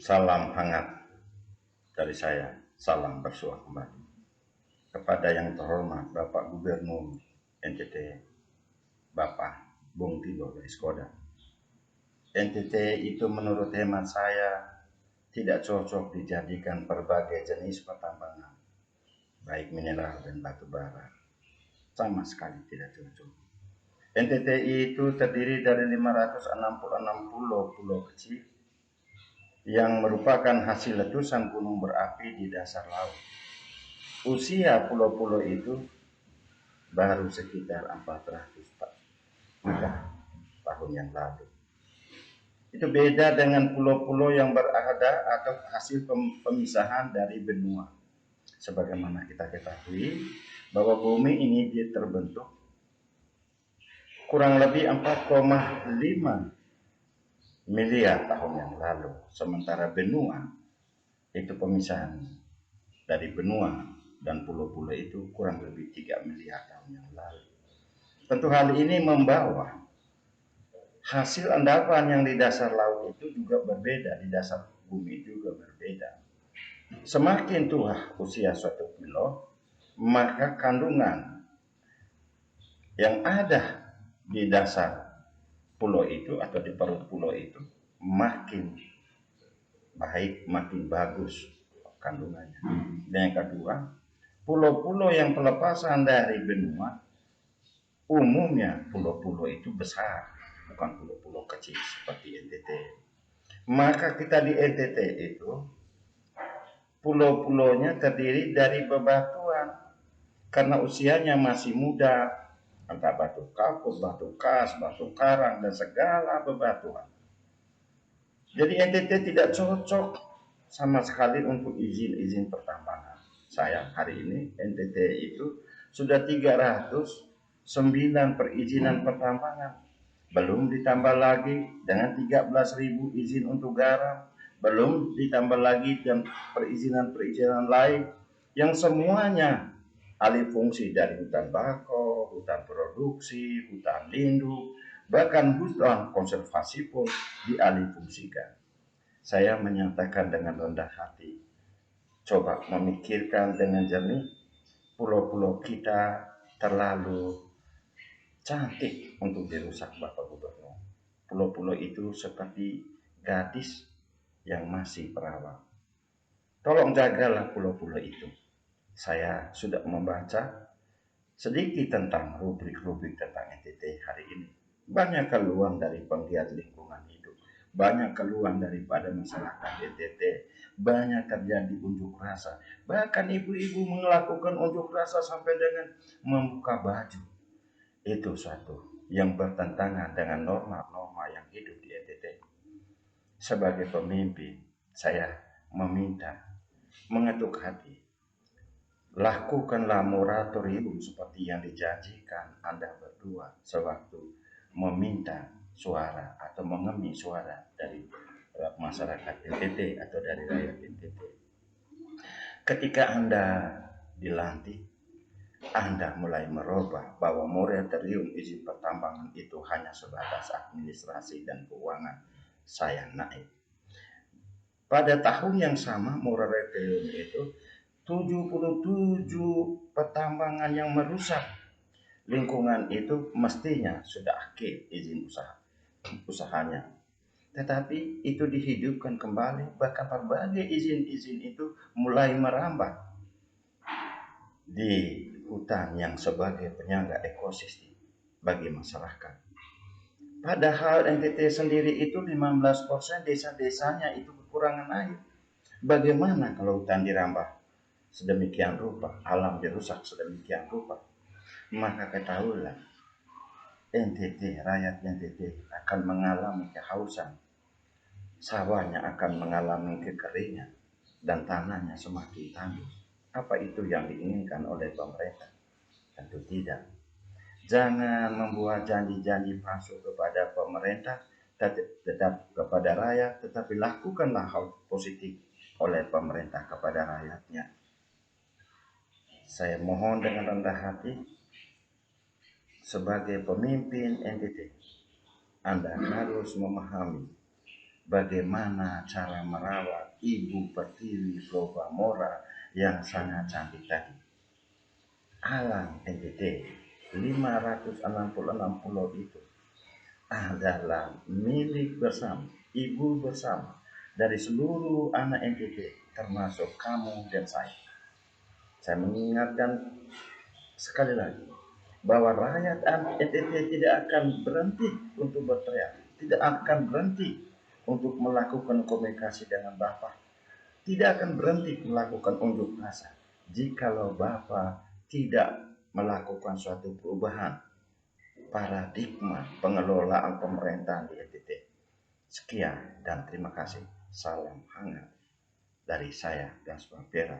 Salam hangat dari saya, salam bersuah kembali. Kepada yang terhormat Bapak Gubernur NTT, Bapak Bung Tido dari Skoda. NTT itu menurut hemat saya tidak cocok dijadikan berbagai jenis pertambangan, baik mineral dan batu bara. Sama sekali tidak cocok. NTT itu terdiri dari 566 pulau kecil yang merupakan hasil letusan gunung berapi di dasar laut. Usia pulau-pulau itu baru sekitar 400 juta tahun yang lalu. Itu beda dengan pulau-pulau yang berada atau hasil pemisahan dari benua. Sebagaimana kita ketahui bahwa bumi ini dia terbentuk kurang lebih 4,5 miliar tahun yang lalu. Sementara benua itu pemisahan dari benua dan pulau-pulau itu kurang lebih 3 miliar tahun yang lalu. Tentu hal ini membawa hasil endapan yang di dasar laut itu juga berbeda, di dasar bumi juga berbeda. Semakin tua usia suatu pulau, maka kandungan yang ada di dasar pulau itu atau di perut pulau itu makin baik, makin bagus kandungannya. Dan yang kedua, pulau-pulau yang pelepasan dari benua, umumnya pulau-pulau itu besar, bukan pulau-pulau kecil seperti NTT. Maka kita di NTT itu, pulau-pulaunya terdiri dari bebatuan, karena usianya masih muda, entah batu kapur, batu kas, batu karang, dan segala bebatuan. Jadi NTT tidak cocok sama sekali untuk izin-izin pertambangan. Saya hari ini NTT itu sudah 309 perizinan pertambangan. Belum ditambah lagi dengan 13.000 izin untuk garam. Belum ditambah lagi dan perizinan-perizinan lain yang semuanya alih fungsi dari hutan bakau, hutan produksi, hutan lindung, bahkan hutan konservasi pun dialih fungsikan. Saya menyatakan dengan rendah hati, coba memikirkan dengan jernih, pulau-pulau kita terlalu cantik untuk dirusak, Bapak Gubernur. Pulau-pulau itu seperti gadis yang masih perawan. Tolong jagalah pulau-pulau itu. Saya sudah membaca sedikit tentang rubrik-rubrik tentang NTT hari ini. Banyak keluhan dari penggiat lingkungan hidup, banyak keluhan daripada masyarakat NTT, banyak terjadi unjuk rasa. Bahkan ibu-ibu melakukan unjuk rasa sampai dengan membuka baju. Itu suatu yang bertentangan dengan norma-norma yang hidup di NTT. Sebagai pemimpin, saya meminta, mengetuk hati, lakukanlah moratorium seperti yang dijanjikan Anda berdua sewaktu meminta suara atau mengemik suara dari masyarakat NTT atau dari rakyat NTT. Ketika Anda dilantik, Anda mulai merubah bahwa moratorium izin pertambangan itu hanya sebatas administrasi dan keuangan. Saya naik. Pada tahun yang sama moratorium itu 77 pertambangan yang merusak lingkungan itu mestinya sudah akhir izin usahanya. Tetapi itu dihidupkan kembali, bahkan berbagai izin-izin itu mulai merambah di hutan yang sebagai penyangga ekosistem bagi masyarakat. Padahal NTT sendiri itu 15% desa-desanya itu kekurangan air. Bagaimana kalau hutan dirambah sedemikian rupa, alam dirusak sedemikian rupa? Maka ketahuilah, NTT, rakyat NTT akan mengalami kehausan, sawahnya akan mengalami kekeringan, dan tanahnya semakin tandus. Apa itu yang diinginkan oleh pemerintah? Tentu tidak. Jangan membuat janji-janji palsu kepada pemerintah, tetap kepada rakyat, tetapi lakukanlah hal positif oleh pemerintah kepada rakyatnya. Saya mohon dengan rendah hati, sebagai pemimpin NTT, Anda harus memahami bagaimana cara merawat Ibu Pertiwi Probamora yang sangat cantik tadi. Alam NTT 566 pulau itu adalah milik bersama, ibu bersama dari seluruh anak NTT, termasuk kamu dan saya. Saya mengingatkan sekali lagi bahwa rakyat NTT tidak akan berhenti untuk berteriak, tidak akan berhenti untuk melakukan komunikasi dengan Bapak, tidak akan berhenti melakukan unjuk rasa jikalau Bapak tidak melakukan suatu perubahan paradigma pengelolaan pemerintahan di NTT. Sekian dan terima kasih. Salam hangat dari saya, Gaspar Pera.